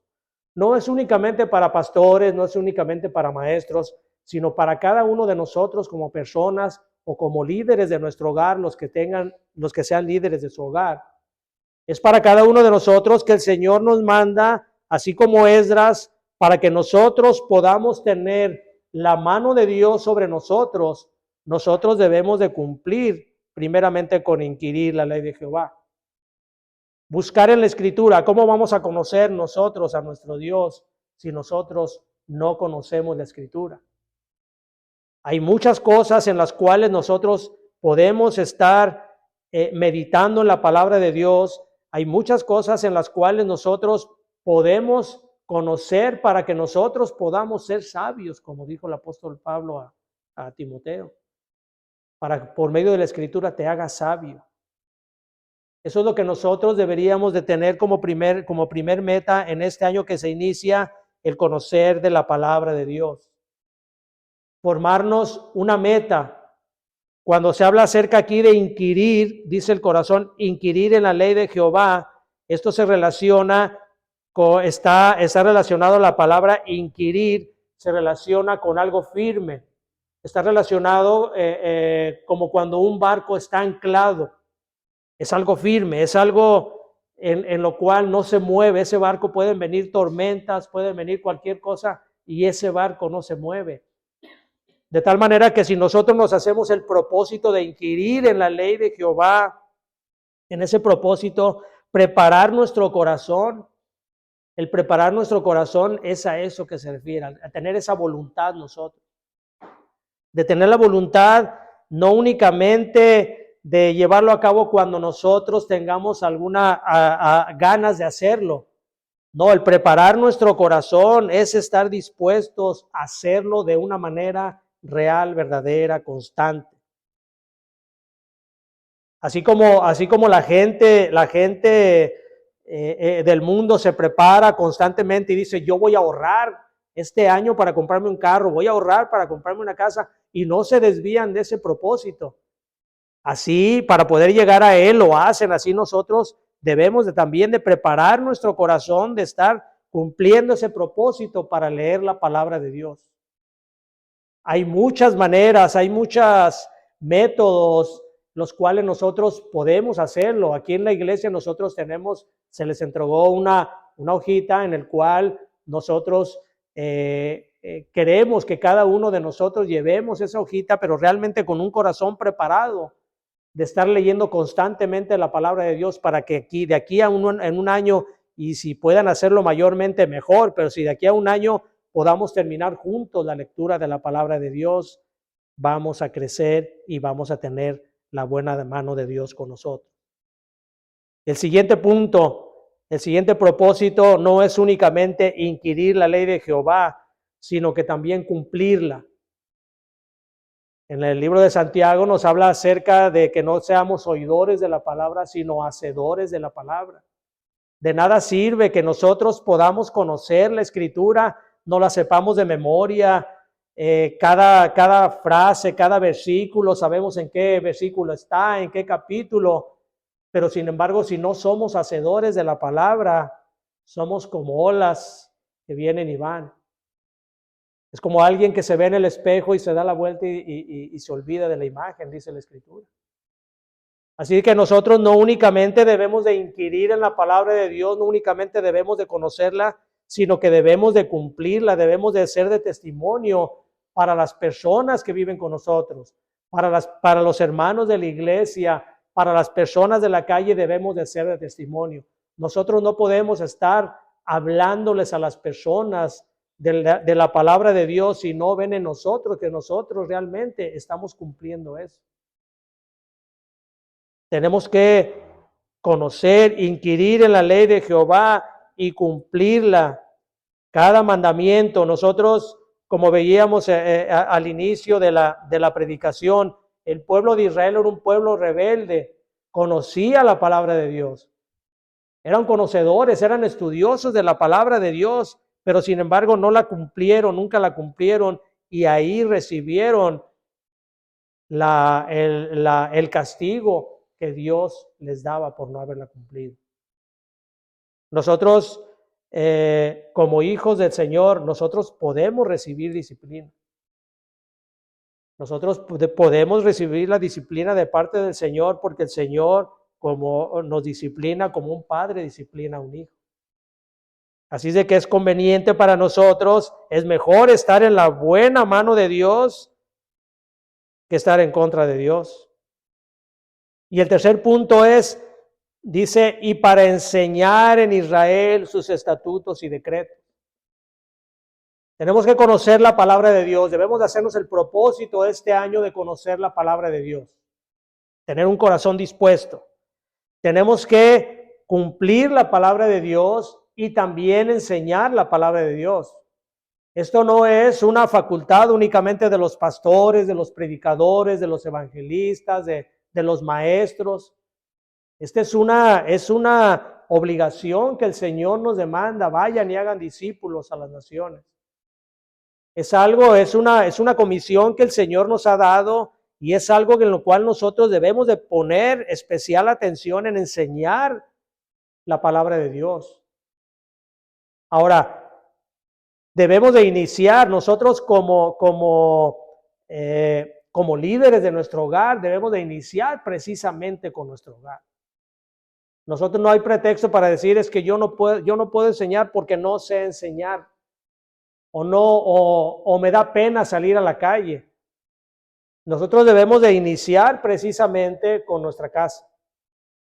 No es únicamente para pastores, no es únicamente para maestros, sino para cada uno de nosotros como personas o como líderes de nuestro hogar, los que sean líderes de su hogar. Es para cada uno de nosotros que el Señor nos manda, así como Esdras, para que nosotros podamos tener la mano de Dios sobre nosotros. Nosotros debemos de cumplir primeramente con inquirir la ley de Jehová. Buscar en la Escritura. ¿Cómo vamos a conocer nosotros a nuestro Dios si nosotros no conocemos la Escritura? Hay muchas cosas en las cuales nosotros podemos estar meditando en la palabra de Dios. Hay muchas cosas en las cuales nosotros podemos conocer para que nosotros podamos ser sabios, como dijo el apóstol Pablo a Timoteo, para que por medio de la Escritura te hagas sabio. Eso es lo que nosotros deberíamos de tener como primer meta en este año que se inicia, el conocer de la palabra de Dios. Formarnos una meta. Cuando se habla acerca aquí de inquirir, dice el corazón, inquirir en la ley de Jehová, esto se relaciona está relacionado a la palabra inquirir, se relaciona con algo firme. Está relacionado como cuando un barco está anclado. Es algo firme, es algo en lo cual no se mueve. Ese barco pueden venir tormentas, pueden venir cualquier cosa y ese barco no se mueve. De tal manera que si nosotros nos hacemos el propósito de inquirir en la ley de Jehová, en ese propósito, preparar nuestro corazón, el preparar nuestro corazón es a eso que se refiere, a tener esa voluntad nosotros. De tener la voluntad no únicamente de llevarlo a cabo cuando nosotros tengamos alguna ganas de hacerlo. No, el preparar nuestro corazón es estar dispuestos a hacerlo de una manera real, verdadera, constante. Así como la gente del mundo se prepara constantemente y dice, yo voy a ahorrar este año para comprarme un carro, voy a ahorrar para comprarme una casa, y no se desvían de ese propósito. Así, para poder llegar a él, lo hacen. Así nosotros debemos también de preparar nuestro corazón, de estar cumpliendo ese propósito para leer la palabra de Dios. Hay muchas maneras, hay muchos métodos los cuales nosotros podemos hacerlo. Aquí en la iglesia nosotros se les entregó una hojita en el cual nosotros queremos que cada uno de nosotros llevemos esa hojita, pero realmente con un corazón preparado de estar leyendo constantemente la palabra de Dios para que de aquí a en un año, y si puedan hacerlo mayormente mejor, pero si de aquí a un año podamos terminar juntos la lectura de la palabra de Dios, vamos a crecer y vamos a tener la buena mano de Dios con nosotros. El siguiente punto, el siguiente propósito no es únicamente inquirir la ley de Jehová, sino que también cumplirla. En el libro de Santiago nos habla acerca de que no seamos oidores de la palabra, sino hacedores de la palabra. De nada sirve que nosotros podamos conocer la Escritura, no la sepamos de memoria, cada frase, cada versículo, sabemos en qué versículo está, en qué capítulo, pero sin embargo, si no somos hacedores de la palabra, somos como olas que vienen y van. Es como alguien que se ve en el espejo y se da la vuelta y se olvida de la imagen, dice la Escritura. Así que nosotros no únicamente debemos de inquirir en la palabra de Dios, no únicamente debemos de conocerla, sino que debemos de cumplirla, debemos de ser de testimonio para las personas que viven con nosotros, para los hermanos de la iglesia, para las personas de la calle debemos de ser de testimonio. Nosotros no podemos estar hablándoles a las personas de la palabra de Dios si no ven en nosotros que nosotros realmente estamos cumpliendo eso. Tenemos que conocer, inquirir en la ley de Jehová y cumplirla. Cada mandamiento. Nosotros, como veíamos al inicio de la predicación, el pueblo de Israel era un pueblo rebelde, conocía la palabra de Dios. Eran conocedores, eran estudiosos de la palabra de Dios, pero sin embargo no la cumplieron, nunca la cumplieron, y ahí recibieron el castigo que Dios les daba por no haberla cumplido. Nosotros, como hijos del Señor, nosotros podemos recibir disciplina. Nosotros podemos recibir la disciplina de parte del Señor porque el Señor como nos disciplina, como un padre disciplina a un hijo. Así de que es conveniente para nosotros, es mejor estar en la buena mano de Dios que estar en contra de Dios. Y el tercer punto es, dice, y para enseñar en Israel sus estatutos y decretos. Tenemos que conocer la palabra de Dios. Debemos de hacernos el propósito este año de conocer la palabra de Dios. Tener un corazón dispuesto. Tenemos que cumplir la palabra de Dios y también enseñar la palabra de Dios. Esto no es una facultad únicamente de los pastores, de los predicadores, de los evangelistas, de los maestros. Esta es una obligación que el Señor nos demanda. Vayan y hagan discípulos a las naciones. Es una comisión que el Señor nos ha dado y es algo en lo cual nosotros debemos de poner especial atención en enseñar la palabra de Dios. Ahora, debemos de iniciar nosotros como líderes de nuestro hogar, debemos de iniciar precisamente con nuestro hogar. Nosotros no hay pretexto para decir es que yo no puedo enseñar porque no sé enseñar. O me da pena salir a la calle. Nosotros debemos de iniciar precisamente con nuestra casa.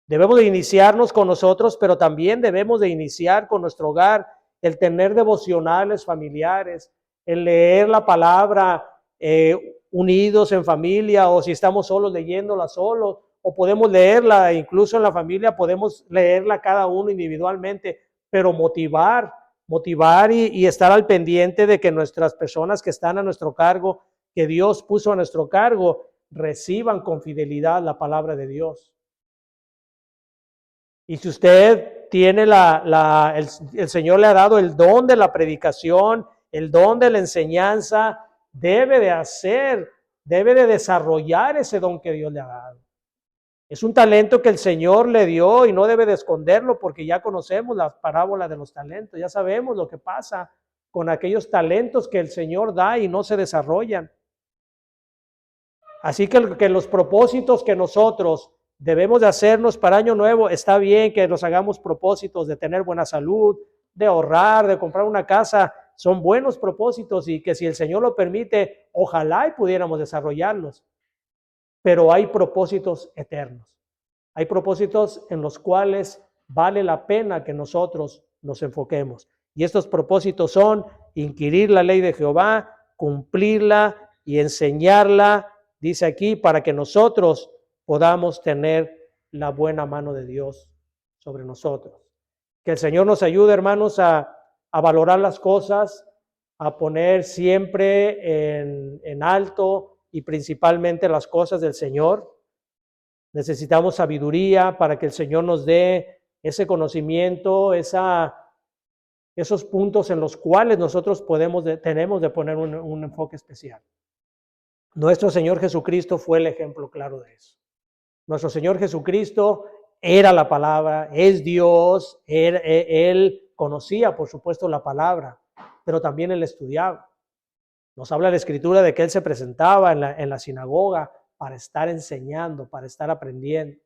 Debemos de iniciarnos con nosotros, pero también debemos de iniciar con nuestro hogar, el tener devocionales familiares, el leer la palabra unidos en familia, o si estamos solos leyéndola solos, o podemos leerla incluso en la familia, podemos leerla cada uno individualmente, pero motivar y estar al pendiente de que nuestras personas que están a nuestro cargo, que Dios puso a nuestro cargo, reciban con fidelidad la palabra de Dios. Y si usted tiene el Señor le ha dado el don de la predicación, el don de la enseñanza, debe de desarrollar ese don que Dios le ha dado. Es un talento que el Señor le dio y no debe de esconderlo, porque ya conocemos la parábola de los talentos, ya sabemos lo que pasa con aquellos talentos que el Señor da y no se desarrollan. Así que los propósitos que nosotros debemos de hacernos para Año Nuevo, está bien que nos hagamos propósitos de tener buena salud, de ahorrar, de comprar una casa, son buenos propósitos y que si el Señor lo permite, ojalá y pudiéramos desarrollarlos. Pero hay propósitos eternos. Hay propósitos en los cuales vale la pena que nosotros nos enfoquemos. Y estos propósitos son inquirir la ley de Jehová, cumplirla y enseñarla, dice aquí, para que nosotros podamos tener la buena mano de Dios sobre nosotros. Que el Señor nos ayude, hermanos, a valorar las cosas, a poner siempre en alto y principalmente las cosas del Señor. Necesitamos sabiduría para que el Señor nos dé ese conocimiento, esos puntos en los cuales nosotros tenemos de poner un enfoque especial. Nuestro Señor Jesucristo fue el ejemplo claro de eso. Nuestro Señor Jesucristo era la palabra, es Dios, Él conocía, por supuesto, la palabra, pero también Él estudiaba. Nos habla la Escritura de que Él se presentaba en la sinagoga para estar enseñando, para estar aprendiendo.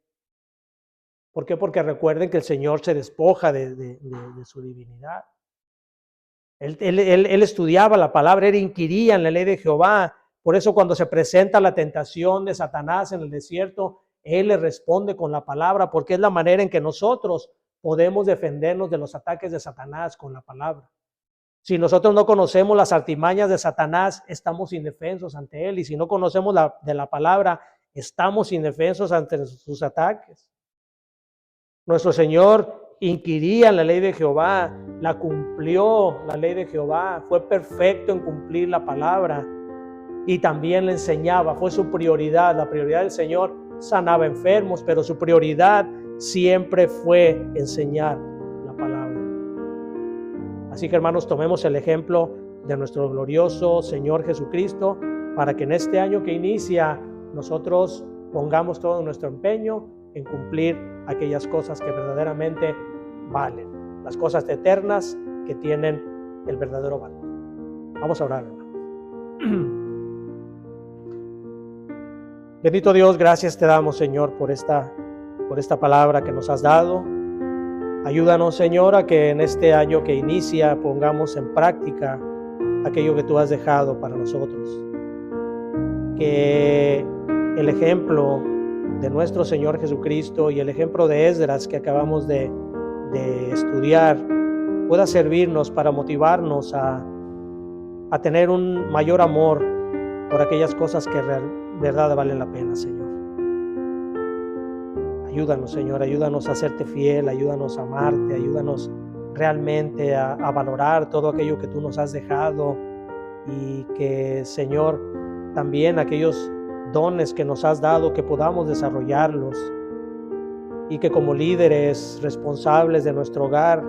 ¿Por qué? Porque recuerden que el Señor se despoja de su divinidad. Él estudiaba la palabra, Él inquiría en la ley de Jehová. Por eso cuando se presenta la tentación de Satanás en el desierto, Él le responde con la palabra, porque es la manera en que nosotros podemos defendernos de los ataques de Satanás con la palabra. Si nosotros no conocemos las artimañas de Satanás, estamos indefensos ante él. Y si no conocemos de la palabra, estamos indefensos ante sus ataques. Nuestro Señor inquiría en la ley de Jehová, la cumplió la ley de Jehová, fue perfecto en cumplir la palabra y también le enseñaba, fue su prioridad. La prioridad del Señor sanaba enfermos, pero su prioridad siempre fue enseñar la palabra. Así que, hermanos, tomemos el ejemplo de nuestro glorioso Señor Jesucristo para que en este año que inicia nosotros pongamos todo nuestro empeño en cumplir aquellas cosas que verdaderamente valen, las cosas eternas que tienen el verdadero valor. Vamos a orar, hermanos. Bendito Dios, gracias te damos, Señor, por esta palabra que nos has dado. Ayúdanos, Señor, a que en este año que inicia pongamos en práctica aquello que tú has dejado para nosotros. Que el ejemplo de nuestro Señor Jesucristo y el ejemplo de Esdras que acabamos de estudiar pueda servirnos para motivarnos a a tener un mayor amor por aquellas cosas que verdad valen la pena, Señor. Ayúdanos, Señor, ayúdanos a serte fiel, ayúdanos a amarte, ayúdanos realmente a valorar todo aquello que tú nos has dejado y que, Señor, también aquellos dones que nos has dado, que podamos desarrollarlos y que como líderes responsables de nuestro hogar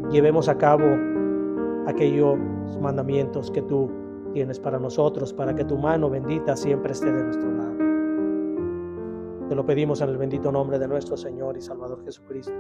llevemos a cabo aquellos mandamientos que tú tienes para nosotros, para que tu mano bendita siempre esté de nuestro lado. Te lo pedimos en el bendito nombre de nuestro Señor y Salvador Jesucristo.